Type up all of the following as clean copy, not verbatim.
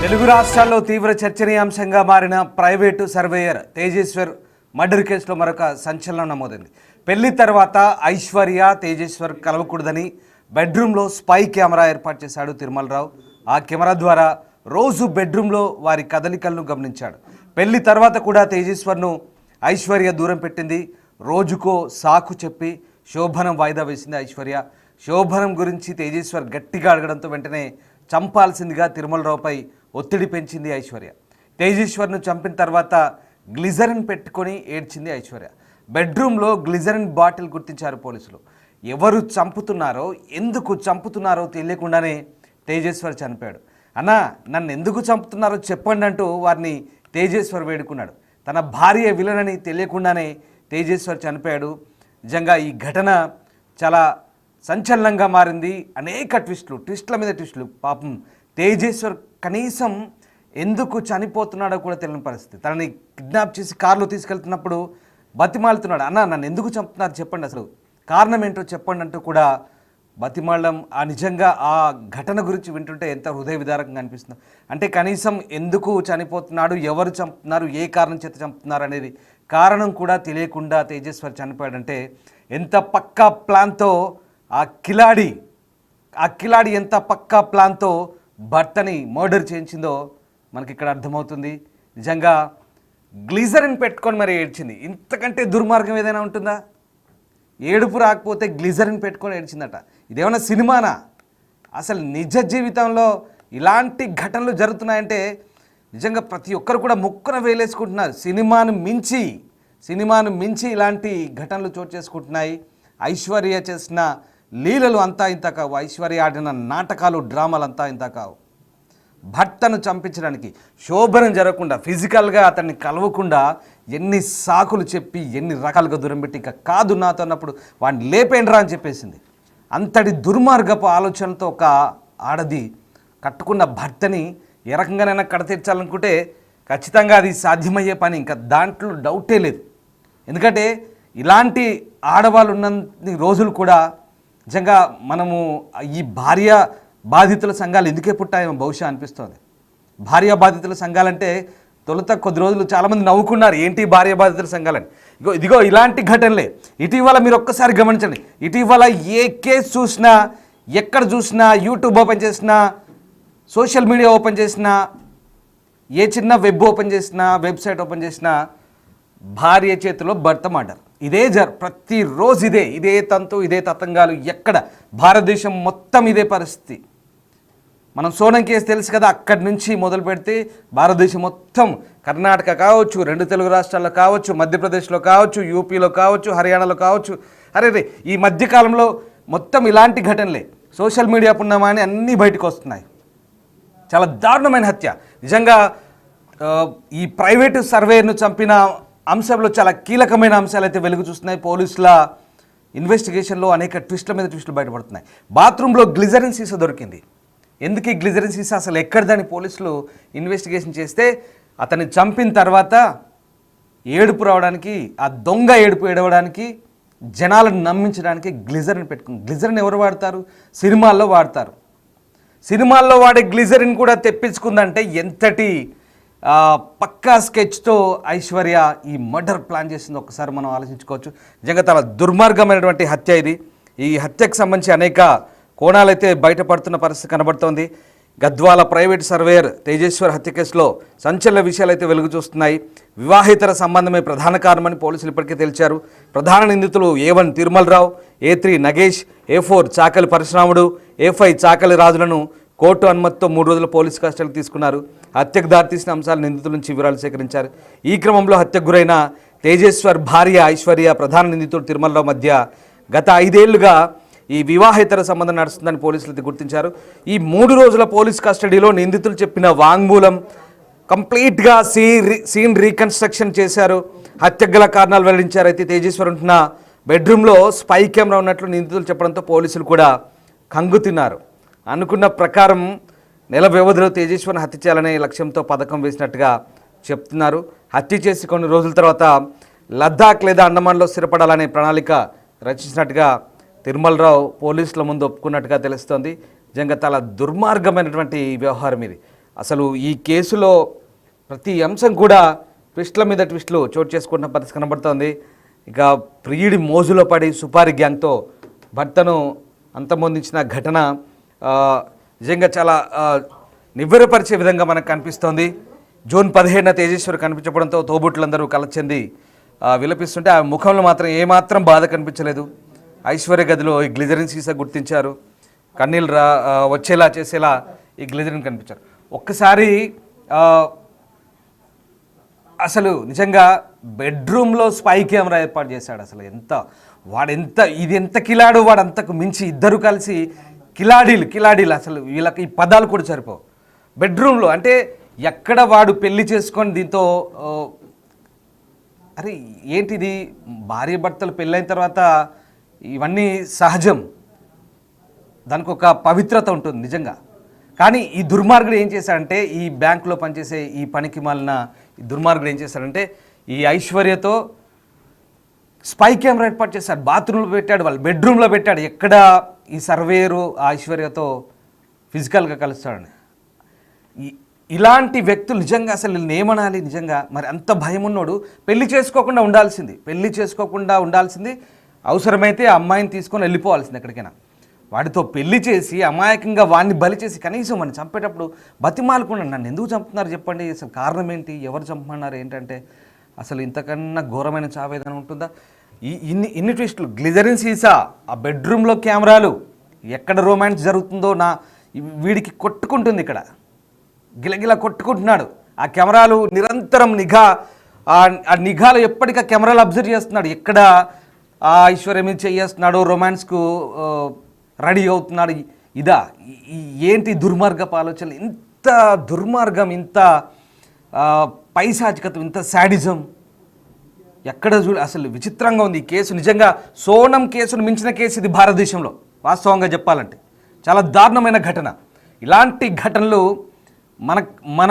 తెలుగు రాష్ట్రాల్లో తీవ్ర చర్చనీయాంశంగా మారిన ప్రైవేటు సర్వేయర్ తేజేశ్వర్ మర్డర్ కేసులో మరొక సంచలనం నమోదైంది. పెళ్లి తర్వాత ఐశ్వర్య తేజేశ్వర్ కలవకూడదని బెడ్రూమ్లో స్పై కెమెరా ఏర్పాటు చేశాడు తిరుమలరావు. ఆ కెమెరా ద్వారా రోజు బెడ్రూమ్లో వారి కదలికలను గమనించాడు. పెళ్లి తర్వాత కూడా తేజేశ్వర్ను ఐశ్వర్య దూరం పెట్టింది. రోజుకో సాకు చెప్పి శోభనం వాయిదా వేసింది ఐశ్వర్య. శోభనం గురించి తేజేశ్వర్ గట్టిగా అడగడంతో వెంటనే చంపాల్సిందిగా తిరుమలరావుపై ఒత్తిడి పెంచింది ఐశ్వర్య. తేజేశ్వర్ను చంపిన తర్వాత గ్లిజరిన్ పెట్టుకొని ఏడ్చింది ఐశ్వర్య. బెడ్రూమ్లో గ్లిజరిన్ బాటిల్ గుర్తించారు పోలీసులు. ఎవరు చంపుతున్నారో ఎందుకు చంపుతున్నారో తెలియకుండానే తేజేశ్వర్ చనిపోయాడు. అన్నా నన్ను ఎందుకు చంపుతున్నారో చెప్పండి అంటూ వారిని తేజేశ్వర్ వేడుకున్నాడు. తన భార్య విలనని తెలియకుండానే తేజేశ్వర్ చనిపోయాడు. నిజంగా ఈ ఘటన చాలా సంచలనంగా మారింది. అనేక ట్విస్టుల మీద ట్విస్టులు. పాపం తేజేశ్వర్ కనీసం ఎందుకు చనిపోతున్నాడో కూడా తెలియని పరిస్థితి. తనని కిడ్నాప్ చేసి కారులో తీసుకెళ్తున్నప్పుడు బతిమాలుతున్నాడు. అన్న నన్ను ఎందుకు చంపుతున్నారు చెప్పండి, అసలు కారణం ఏంటో చెప్పండి అంటూ కూడా బతిమాలడం. నిజంగా ఆ ఘటన గురించి వింటుంటే ఎంత హృదయ విదారకంగా అనిపిస్తుంది. అంటే కనీసం ఎందుకు చనిపోతున్నాడు, ఎవరు చంపుతున్నారు, ఏ కారణం చేత చంపుతున్నారు అనేది కారణం కూడా తెలియకుండా తేజేశ్వర్ చనిపోయాడంటే ఎంత పక్కా ప్లాన్తో ఆ కిలాడి ఎంత పక్కా ప్లాన్తో భర్తని మర్డర్ చేయించిందో మనకి ఇక్కడ అర్థమవుతుంది. నిజంగా గ్లిజరిన్ పెట్టుకొని మరి ఏడ్చింది. ఇంతకంటే దుర్మార్గం ఏదైనా ఉంటుందా? ఏడుపు రాకపోతే గ్లిజరిన్ పెట్టుకొని ఏడ్చిందట. ఇదేమన్నా సినిమానా? అసలు నిజ జీవితంలో ఇలాంటి ఘటనలు జరుగుతున్నాయంటే నిజంగా ప్రతి ఒక్కరు కూడా ముక్కున వేలేసుకుంటున్నారు. సినిమాను మించి ఇలాంటి ఘటనలు చోటు చేసుకుంటున్నాయి. ఐశ్వర్య చేసిన లీలలు అంతా ఇంత కావు. ఐశ్వర్య ఆడిన నాటకాలు, డ్రామాలు అంతా ఇంత కావు. భర్తను చంపించడానికి, శోభనం జరగకుండా, ఫిజికల్గా అతన్ని కలవకుండా ఎన్ని సాకులు చెప్పి ఎన్ని రకాలుగా దూరం పెట్టి ఇక కాదు నాతో అన్నప్పుడు వాడిని లేపేండ్రా అని చెప్పేసింది. అంతటి దుర్మార్గపు ఆలోచనతో ఒక ఆడది కట్టుకున్న భర్తని ఏ రకంగానైనా కడతీర్చాలనుకుంటే ఖచ్చితంగా అది సాధ్యమయ్యే పని, ఇంకా దాంట్లో డౌటే లేదు. ఎందుకంటే ఇలాంటి ఆడవాళ్ళు ఉన్నన్ని రోజులు కూడా నిజంగా మనము ఈ భార్య బాధితుల సంఘాలు ఎందుకే పుట్టాయేమో బహుశా అనిపిస్తుంది. భార్య బాధితుల సంఘాలంటే తొలుత కొద్ది రోజులు చాలామంది నవ్వుకున్నారు, ఏంటి భార్య బాధితుల సంఘాలని. ఇదిగో ఇలాంటి ఘటనలే ఇటీవల మీరు ఒక్కసారి గమనించండి. ఇటీవల ఏ కేసు చూసినా, ఎక్కడ చూసినా, యూట్యూబ్ ఓపెన్ చేసినా, సోషల్ మీడియా ఓపెన్ చేసినా, ఏ చిన్న వెబ్ ఓపెన్ చేసినా, వెబ్సైట్ ఓపెన్ చేసినా భార్య చేతిలో భర్త మర్డర్. ప్రతిరోజు ఇదే తంతు, ఇదే తతంగాలు. ఎక్కడ భారతదేశం మొత్తం ఇదే పరిస్థితి. మనం సోనం కేసు తెలుసు కదా, అక్కడి నుంచి మొదలు పెడితే భారతదేశం మొత్తం, కర్ణాటక కావచ్చు, 2 తెలుగు రాష్ట్రాల్లో కావచ్చు, మధ్యప్రదేశ్లో కావచ్చు, యూపీలో కావచ్చు, హర్యానాలో కావచ్చు. అరే ఈ మధ్యకాలంలో మొత్తం ఇలాంటి ఘటనలే. సోషల్ మీడియా పుణ్యమాని అన్నీ బయటకు వస్తున్నాయి. చాలా దారుణమైన హత్య. నిజంగా ఈ ప్రైవేటు సర్వేను చంపిన అంశంలో చాలా కీలకమైన అంశాలు అయితే వెలుగు చూస్తున్నాయి. పోలీసుల ఇన్వెస్టిగేషన్లో అనేక ట్విస్టుల మీద ట్విస్టులు బయటపడుతున్నాయి. బాత్రూంలో గ్లిజరిన్ సీసా దొరికింది. ఎందుకు ఈ గ్లిజరిన్ సీసా అసలు ఎక్కడిదని పోలీసులు ఇన్వెస్టిగేషన్ చేస్తే అతన్ని చంపిన తర్వాత ఏడుపు రావడానికి, ఆ దొంగ ఏడుపు ఏడవడానికి, జనాలను నమ్మించడానికి గ్లిజరిన్ పెట్టుకుంది. గ్లిజరిన్ ఎవరు వాడతారు? సినిమాల్లో వాడతారు. సినిమాల్లో వాడే గ్లిజరిన్ కూడా తెప్పించుకుందంటే ఎంతటి పక్కా స్కెచ్తో ఐశ్వర్య ఈ మర్డర్ ప్లాన్ చేసింది ఒక్కసారి మనం ఆలోచించుకోవచ్చు. నిజంగా చాలా దుర్మార్గమైనటువంటి హత్య ఇది. ఈ హత్యకు సంబంధించి అనేక కోణాలైతే బయటపడుతున్న పరిస్థితి కనబడుతోంది. గద్వాల ప్రైవేట్ సర్వేయర్ తేజేశ్వర్ హత్య కేసులో సంచలన విషయాలు అయితే వెలుగు చూస్తున్నాయి. వివాహేతర సంబంధమే ప్రధాన కారణమని పోలీసులు ఇప్పటికే తెలిచారు. ప్రధాన నిందితులు A1 Tirumalarao, A3 Nagesh, A4 చాకలి పరశురాముడు, A5 చాకలి రాజులను కోర్టు అనుమతితో 3 రోజుల పోలీసు కస్టడీకి తీసుకున్నారు. హత్యకు దారితీసిన అంశాలు నిందితుల నుంచి వివరాలు సేకరించారు. ఈ క్రమంలో హత్యకు గురైన తేజేశ్వర్ భార్య ఐశ్వర్య, ప్రధాన నిందితుడు తిరుమలరావు మధ్య గత 5 ఏళ్లుగా ఈ వివాహేతర సంబంధం నడుస్తుందని పోలీసులు గుర్తించారు. ఈ 3 రోజుల పోలీస్ కస్టడీలో నిందితులు చెప్పిన వాంగ్మూలం కంప్లీట్గా సీన్ రీకన్స్ట్రక్షన్ చేశారు. హత్యకు గల కారణాలు వెల్లడించారు. అయితే తేజేశ్వర్ ఉంటున్న బెడ్రూమ్లో స్పై కెమెరా ఉన్నట్లు నిందితులు చెప్పడంతో పోలీసులు కూడా కంగు తిన్నారు. అనుకున్న ప్రకారం నెల వ్యవధిలో తేజేశ్వర్ని హత్య చేయాలనే లక్ష్యంతో పథకం వేసినట్టుగా చెప్తున్నారు. హత్య చేసి కొన్ని రోజుల తర్వాత లద్దాఖ్ లేదా అండమాన్లో స్థిరపడాలనే ప్రణాళిక రచించినట్టుగా తిరుమలరావు పోలీసుల ముందు ఒప్పుకున్నట్టుగా తెలుస్తోంది. నిజంగా చాలా దుర్మార్గమైనటువంటి వ్యవహారం ఇది. అసలు ఈ కేసులో ప్రతి అంశం కూడా ట్విస్ట్ల మీద ట్విస్టులు చోటు చేసుకుంటున్న పరిస్థితి కనబడుతోంది. ఇక ప్రియుడి మోజులో పడి సుపారి గ్యాంగ్తో భర్తను అంతమొందించిన ఘటన నిజంగా చాలా నివ్వెరపరిచే విధంగా మనకు కనిపిస్తోంది. జూన్ 17న తేజేశ్వరి కనిపించడంతో తోబుట్టులందరూ కలచింది విలపిస్తుంటే ఆ ముఖంలో మాత్రం ఏమాత్రం బాధ కనిపించలేదు. ఐశ్వర్య గదిలో ఈ గ్లిజరిన్ సీసా గుర్తించారు. కన్నీళ్ళు వచ్చేలా చేసేలా ఈ గ్లిజరిన్ కనిపించారు. ఒక్కసారి అసలు నిజంగా బెడ్రూమ్లో స్పై కెమెరా ఏర్పాటు చేశాడు. అసలు ఇది ఎంత కిలాడు, వాడు అంతకు మించి ఇద్దరు కలిసి కిలాడీలు అసలు వీళ్ళకి ఈ పదాలు కూడా సరిపోవు. బెడ్రూమ్లో అంటే ఎక్కడ వాడు పెళ్లి చేసుకొని దీంతో అరే ఏంటిది, భార్య భర్తలు పెళ్ళైన తర్వాత ఇవన్నీ సహజం, దానికి ఒక పవిత్రత ఉంటుంది నిజంగా. కానీ ఈ దుర్మార్గుడు ఏం చేశాడంటే, ఈ బ్యాంకులో పనిచేసే ఈ పనికి మాలిన ఈ దుర్మార్గుడు ఏం చేశాడంటే ఈ ఐశ్వర్యతో స్పై కెమెరా ఏర్పాటు చేశాడు. బాత్రూంలో పెట్టాడు, వాళ్ళ బెడ్రూమ్లో పెట్టాడు. ఎక్కడ ఈ సర్వేయరు ఆ ఐశ్వర్యతో ఫిజికల్గా కలుస్తాడని. ఇలాంటి వ్యక్తులు నిజంగా అసలు వీళ్ళని ఏమనాలి? నిజంగా మరి అంత భయం ఉన్నోడు పెళ్లి చేసుకోకుండా ఉండాల్సింది, అవసరమైతే ఆ అమ్మాయిని తీసుకొని వెళ్ళిపోవాల్సింది ఎక్కడికైనా. వాడితో పెళ్లి చేసి అమాయకంగా వాడిని బలి చేసి కనీసం వాడిని చంపేటప్పుడు బతిమాలకుండా నన్ను ఎందుకు చంపుతున్నారు చెప్పండి, అసలు కారణం ఏంటి, ఎవరు చంపమన్నారు ఏంటంటే అసలు ఇంతకన్నా ఘోరమైన చావేదన ఉంటుందా? ఇన్ని ట్విస్టులు, గ్లిజరిన్ సీసా, ఆ బెడ్రూమ్లో కెమెరాలు, ఎక్కడ రొమాన్స్ జరుగుతుందో వీడికి కొట్టుకుంటుంది, ఇక్కడ గిలగిల కొట్టుకుంటున్నాడు. ఆ కెమెరాలు నిరంతరం ఆ నిఘాలు ఎప్పటికీ ఆ కెమెరాలు అబ్జర్వ్ చేస్తున్నాడు. ఎక్కడ ఆ ఐశ్వర్యం మీద చేస్తున్నాడు, రొమాన్స్కు రెడీ అవుతున్నాడు. ఏంటి దుర్మార్గపు ఆలోచనలు, ఇంత దుర్మార్గం, ఇంత పైశాచికత, ఇంత శాడిజం ఎక్కడ అసలు విచిత్రంగా ఉంది ఈ కేసు. నిజంగా సోనం కేసును మించిన కేసు ఇది భారతదేశంలో. వాస్తవంగా చెప్పాలంటే చాలా దారుణమైన ఘటన. ఇలాంటి ఘటనలు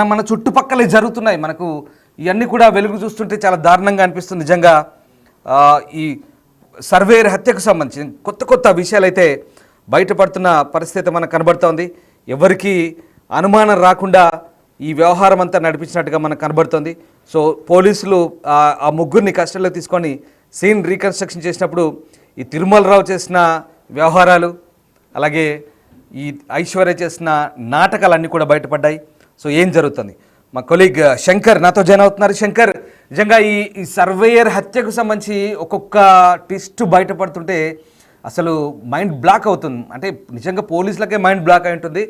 మన చుట్టుపక్కలే జరుగుతున్నాయి. మనకు ఇవన్నీ కూడా వెలుగు చూస్తుంటే చాలా దారుణంగా అనిపిస్తుంది నిజంగా. ఈ సర్వేయర్ హత్యకు సంబంధించి కొత్త విషయాలు అయితే బయటపడుతున్న పరిస్థితి మనకు కనబడుతోంది. ఎవరికి అనుమానం రాకుండా ఈ వ్యవహారం అంతా నడిపించినట్టుగా మనకు కనబడుతోంది. సో పోలీసులు ఆ ముగ్గురిని కస్టడీలో తీసుకొని సీన్ రీకన్స్ట్రక్షన్ చేసినప్పుడు ఈ తిరుమలరావు చేసిన వ్యవహారాలు, అలాగే ఈ ఐశ్వర్య చేసిన నాటకాలన్నీ కూడా బయటపడ్డాయి. సో ఏం జరుగుతుంది, మా కొలీగ్ శంకర్ నాతో జాయిన్ అవుతున్నారు. శంకర్, నిజంగా ఈ సర్వేయర్ హత్యకు సంబంధించి ఒక్కొక్క ట్విస్ట్ బయటపడుతుంటే అసలు మైండ్ బ్లాక్ అవుతుంది. అంటే నిజంగా పోలీసులకే మైండ్ బ్లాక్ అయి ఉంటుంది,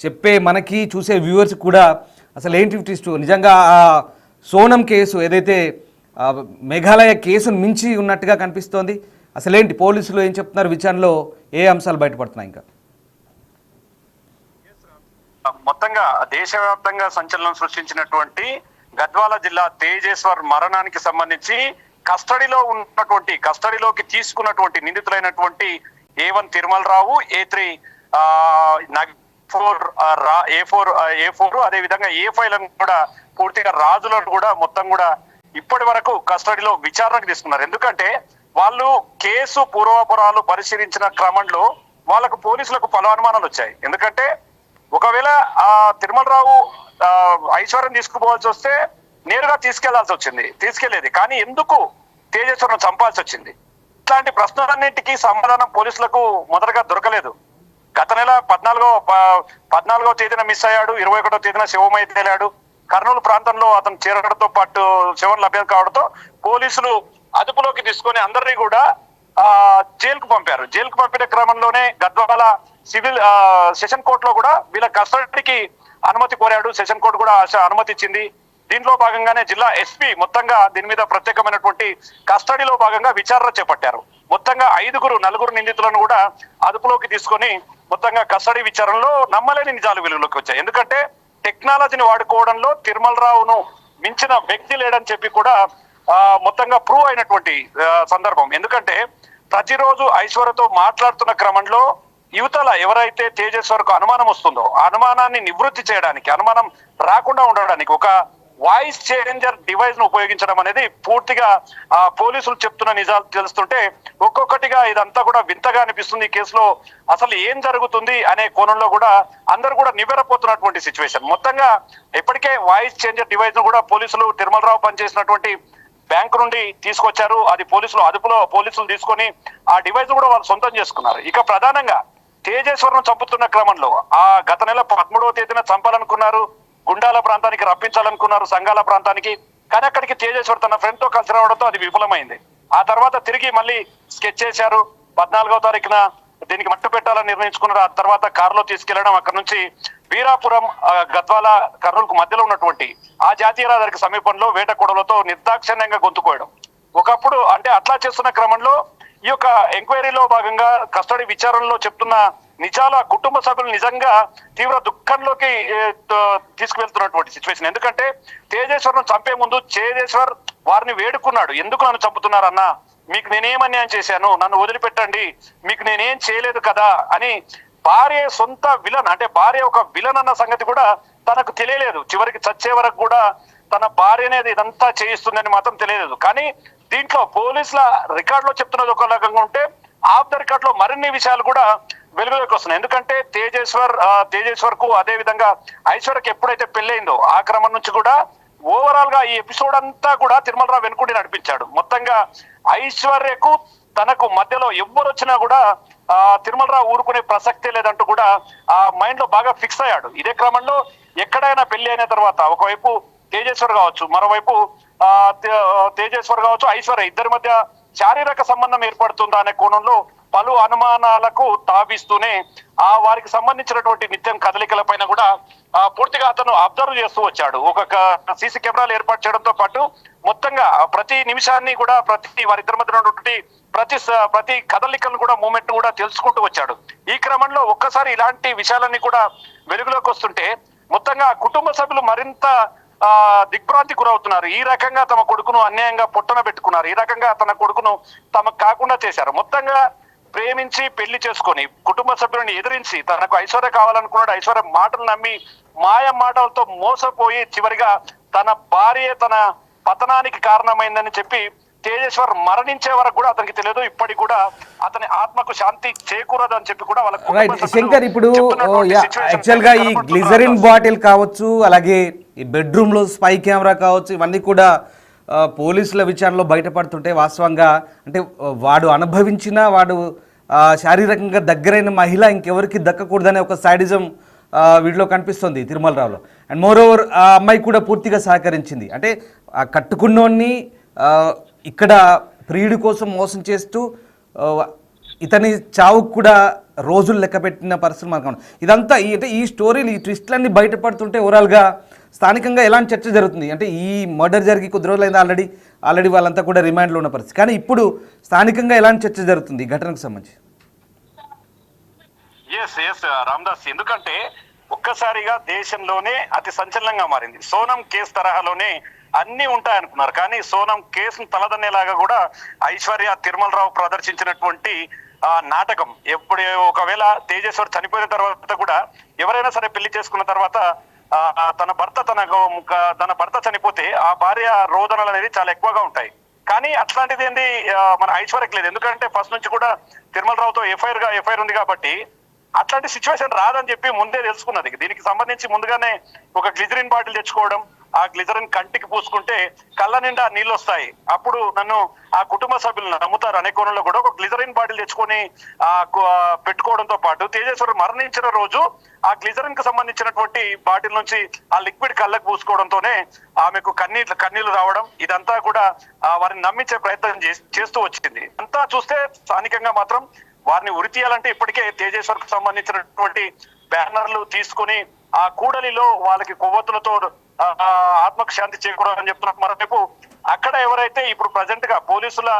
చెప్పే మనకి చూసే వ్యూవర్స్ కూడా అసలు ఏంటి ట్విస్ట్. నిజంగా ఆ సోనం కేసు ఏదైతే మేఘాలయ కేసును మించి ఉన్నట్టుగా కనిపిస్తోంది. అసలేంటి పోలీసులు ఏం చెప్తున్నారు, విచారణలో ఏ అంశాలు బయటపడుతున్నాయి? ఇంకా మొత్తంగా దేశవ్యాప్తంగా సంచలనం సృష్టించినటువంటి గద్వాల జిల్లా తేజేశ్వర్ మరణానికి సంబంధించి కస్టడీలోకి తీసుకున్నటువంటి నిందితులైనటువంటి A1 తిరుమలరావు, A3 A4 అదే విధంగా A5 కూడా పూర్తిగా రాజులను కూడా మొత్తం కూడా ఇప్పటి వరకు కస్టడీలో విచారణకు తీసుకున్నారు. ఎందుకంటే వాళ్ళు కేసు పూర్వాపరాలు పరిశీలించిన క్రమంలో వాళ్ళకు పోలీసులకు పలు అనుమానాలు వచ్చాయి. ఎందుకంటే ఒకవేళ ఆ తిరుమలరావు ఐశ్వర్యం తీసుకుపోవాల్సి వస్తే నేరుగా తీసుకెళ్లేది, కానీ ఎందుకు తేజేశ్వరను చంపాల్సి వచ్చింది? ఇట్లాంటి ప్రశ్నలన్నింటికీ సమాధానం పోలీసులకు మొదటగా దొరకలేదు. గత నెల 14వ తేదీన మిస్ అయ్యాడు, 21వ తేదీన శివమయ్య తేలాడు. కర్నూలు ప్రాంతంలో అతను చేరడంతో పాటు శవం లభ్యం కావడంతో పోలీసులు అదుపులోకి తీసుకొని అందరినీ కూడా జైలుకు పంపారు. జైలుకు పంపిన క్రమంలోనే గద్వాల సివిల్ సెషన్ కోర్టులో కూడా వీళ్ళ కస్టడీకి అనుమతి కోరాడు. సెషన్ కోర్టు కూడా అనుమతి ఇచ్చింది. దీంట్లో భాగంగానే జిల్లా ఎస్పీ మొత్తంగా దీని మీద ప్రత్యేకమైనటువంటి కస్టడీలో భాగంగా విచారణ చేపట్టారు. మొత్తంగా 4 నిందితులను కూడా అదుపులోకి తీసుకొని మొత్తంగా కస్టడీ విచారణలో నమ్మలేని నిజాలు వెలుగులోకి వచ్చాయి. ఎందుకంటే టెక్నాలజీని వాడుకోవడంలో తిరుమలరావును మించిన వ్యక్తి లేడని చెప్పి కూడా మొత్తంగా ప్రూవ్ అయినటువంటి సందర్భం. ఎందుకంటే ప్రతిరోజు ఐశ్వర్యతో మాట్లాడుతున్న క్రమంలో యువతల ఎవరైతే తేజేశ్వర్కు అనుమానం వస్తుందో ఆ అనుమానాన్ని నివృత్తి చేయడానికి, అనుమానం రాకుండా ఉండడానికి ఒక వాయిస్ చేంజర్ డివైస్ ను ఉపయోగించడం అనేది పూర్తిగా పోలీసులు చెప్తున్న నిజాలు తెలుస్తుంటే ఒక్కొక్కటిగా ఇదంతా కూడా వింతగా అనిపిస్తుంది. ఈ కేసులో అసలు ఏం జరుగుతుంది అనే కోణంలో కూడా అందరూ కూడా నివ్వెరపోతున్నటువంటి సిచ్యువేషన్. మొత్తంగా ఇప్పటికే వాయిస్ చేంజర్ డివైస్ ను కూడా పోలీసులు తిరుమలరావు పనిచేసినటువంటి బ్యాంకు నుండి తీసుకొచ్చారు. అది పోలీసులు తీసుకొని ఆ డివైస్ కూడా వాళ్ళు సొంతం చేసుకున్నారు. ఇక ప్రధానంగా తేజేశ్వరను చంపుతున్న క్రమంలో గత నెల 13వ తేదీన చంపాలనుకున్నారు, గుండాల ప్రాంతానికి రప్పించాలనుకున్నారు, సంఘాల ప్రాంతానికి. కానీ అక్కడికి తేజేశ్వర్ తన ఫ్రెండ్ తో కలిసి రావడంతో అది విఫలమైంది. ఆ తర్వాత తిరిగి మళ్ళీ స్కెచ్ చేశారు. 14వ తారీఖున దీనికి మట్టు పెట్టాలని నిర్ణయించుకున్నారు. ఆ తర్వాత కారులో తీసుకెళ్లడం, అక్కడ నుంచి వీరాపురం, గద్వాల, కర్నూలుకు మధ్యలో ఉన్నటువంటి ఆ జాతీయ రహదారికి సమీపంలో వేటకొడలతో నిర్దాక్షిణ్యంగా గొంతుకోవడం. ఒకప్పుడు అంటే అట్లా చేస్తున్న క్రమంలో ఈ యొక్క ఎంక్వైరీలో భాగంగా కస్టడీ విచారణలో చెప్తున్న నిజాల కుటుంబ సభ్యులు నిజంగా తీవ్ర దుఃఖంలోకి తీసుకువెళ్తున్నటువంటి సిచ్యువేషన్. ఎందుకంటే తేజేశ్వర్ను చంపే ముందు తేజేశ్వర్ వారిని వేడుకున్నాడు, ఎందుకు నన్ను చంపుతున్నారన్నా, మీకు నేనేం అన్యాయం చేశాను, నన్ను వదిలిపెట్టండి, మీకు నేనేం చేయలేదు కదా అని. భార్య సొంత విలన్, అంటే భార్య ఒక విలన్ అన్న సంగతి కూడా తనకు తెలియలేదు. చివరికి చచ్చే వరకు కూడా తన భార్య అనేది ఇదంతా చేయిస్తుందని మాత్రం తెలియలేదు. కానీ దీంట్లో పోలీసుల రికార్డులో చెప్తున్నది ఒక రకంగా ఉంటే ఆఫ్ ద రికార్డ్ లో మరిన్ని విషయాలు కూడా వెలుగులోకి వస్తున్నాయి. ఎందుకంటే తేజేశ్వర్ కు అదే విధంగా ఐశ్వర్యకి ఎప్పుడైతే పెళ్ళైందో ఆ క్రమం నుంచి కూడా ఓవరాల్ గా ఈ ఎపిసోడ్ అంతా కూడా తిరుమలరావు వెనుకుండి నడిపించాడు. మొత్తంగా ఐశ్వర్యకు తనకు మధ్యలో ఎవ్వరు వచ్చినా కూడా తిరుమలరావు ఊరుకునే ప్రసక్తే లేదంటూ కూడా ఆ మైండ్ లో బాగా ఫిక్స్ అయ్యాడు. ఇదే క్రమంలో ఎక్కడైనా పెళ్లి అయిన తర్వాత ఒకవైపు తేజేశ్వర్ కావచ్చు, మరోవైపు తేజేశ్వర్ కావచ్చు, ఐశ్వర్య ఇద్దరి మధ్య శారీరక సంబంధం ఏర్పడుతుందా అనే కోణంలో పలు అనుమానాలకు తావిస్తూనే వారికి సంబంధించినటువంటి నిత్యం కదలికల పైన కూడా పూర్తిగా అతను అబ్జర్వ్ చేస్తూ వచ్చాడు. ఒక సీసీ కెమెరాలు ఏర్పాటు చేయడంతో పాటు మొత్తంగా ప్రతి నిమిషాన్ని కూడా వారిద్దరి మధ్య ఉన్నటువంటి ప్రతి కదలికలను కూడా మూమెంట్ కూడా తెలుసుకుంటూ వచ్చాడు. ఈ క్రమంలో ఒక్కసారి ఇలాంటి విషయాలన్నీ కూడా వెలుగులోకి వస్తుంటే మొత్తంగా కుటుంబ సభ్యులు మరింత దిగ్భ్రాంతి గురవుతున్నారు. ఈ రకంగా తమ కొడుకును అన్యాయంగా పొట్టన పెట్టుకున్నారు, ఈ రకంగా తన కొడుకును తమకు కాకుండా చేశారు. మొత్తంగా ప్రేమించి పెళ్లి చేసుకొని కుటుంబ సభ్యులను ఎదిరించి తనకు ఐశ్వర్య కావాలనుకున్నాడు. ఐశ్వర్య మాటలు నమ్మి మాయ మాటలతో మోసపోయి చివరిగా తన భార్య తన పతనానికి కారణమైందని చెప్పి తేజేశ్వర్ మరణించే వరకు కూడా అతనికి తెలియదు. ఇప్పటికి కూడా అతని ఆత్మకు శాంతి చేకూరదని చెప్పి కూడా వాళ్ళ శంకర్ ఇప్పుడు యాక్చువల్ గా ఈ గ్లిజరిన్ బాటిల్ కావచ్చు, అలాగే ఈ బెడ్రూమ్ లో స్పై కెమెరా కావచ్చు, ఇవన్నీ కూడా పోలీసుల విచారణలో బయటపడుతుంటే వాస్తవంగా అంటే వాడు అనుభవించిన వాడు శారీరకంగా దగ్గరైన మహిళ ఇంకెవరికి దక్కకూడదనే ఒక సైడిజం వీటిలో కనిపిస్తుంది తిరుమలరావులో. అండ్ మోర్ ఓవర్ ఆ అమ్మాయి కూడా పూర్తిగా సహకరించింది. అంటే ఆ కట్టుకున్నోన్ని ఇక్కడ ప్రియుడి కోసం మోసం చేస్తూ ఇతని చావుకు కూడా రోజులు లెక్క పెట్టిన పరిస్థితి మనకు ఇదంతా అంటే ఈ స్టోరీలు ఈ ట్విస్ట్లన్నీ బయటపడుతుంటే ఓవరాల్గా స్థానికంగా ఎలాంటి చర్చ జరుగుతుంది అంటే ఈ మర్డర్ జరిగి కొద్ది రోజులైంది ఆల్రెడీ వాళ్ళంతా కూడా రిమాండ్లో ఉన్న పరిస్థితి. కానీ ఇప్పుడు స్థానికంగా ఎలాంటి చర్చ జరుగుతుంది ఈ ఘటనకు సంబంధించి? రామ్దాస్, ఎందుకంటే ఒక్కసారిగా దేశంలోనే అతి సంచలనంగా మారింది. సోనం కేసు తరహాలోనే అన్ని ఉంటాయనుకున్నారు, కానీ సోనం కేసును తలదన్నేలాగా కూడా ఐశ్వర్య తిరుమలరావు ప్రదర్శించినటువంటి నాటకం. ఒకవేళ తేజేశ్వర్ చనిపోయిన తర్వాత కూడా ఎవరైనా సరే పెళ్లి చేసుకున్న తర్వాత తన భర్త చనిపోతే ఆ భార్య రోదనలు అనేది చాలా ఎక్కువగా ఉంటాయి. కానీ అట్లాంటిది ఏంది మన ఐశ్వర్యకి లేదు. ఎందుకంటే ఫస్ట్ నుంచి కూడా తిరుమలరావుతో ఎఫ్ఐఆర్ ఉంది కాబట్టి అట్లాంటి సిచ్యువేషన్ రాదని చెప్పి ముందే తెలుసుకున్నది. దీనికి సంబంధించి ముందుగానే ఒక గ్లిజరిన్ బాటిల్ తెచ్చుకోవడం, ఆ గ్లిజరిన్ కంటికి పూసుకుంటే కళ్ళ నిండా నీళ్ళు వస్తాయి, అప్పుడు నన్ను ఆ కుటుంబ సభ్యులు నమ్ముతారు అనే కోణంలో కూడా ఒక గ్లిజరిన్ బాటిల్ తెచ్చుకొని పెట్టుకోవడంతో పాటు తేజేశ్వర్ మరణించిన రోజు ఆ గ్లిజరిన్ కు సంబంధించినటువంటి బాటిల్ నుంచి ఆ లిక్విడ్ కళ్ళకు పూసుకోవడంతోనే ఆమెకు కన్నీళ్లు రావడం, ఇదంతా కూడా వారిని నమ్మించే ప్రయత్నం చేస్తూ వచ్చింది. అంతా చూస్తే స్థానికంగా మాత్రం వారిని ఉరి తీయాలంటే ఇప్పటికే తేజేశ్వర్ కు సంబంధించినటువంటి బ్యానర్లు తీసుకుని ఆ కూడలిలో వాళ్ళకి కొవ్వొత్తులతో ఆత్మకు శాంతి చేకూరాలని చెప్తున్నారు. మరోవైపు అక్కడ ఎవరైతే ఇప్పుడు ప్రజెంట్ గా పోలీసుల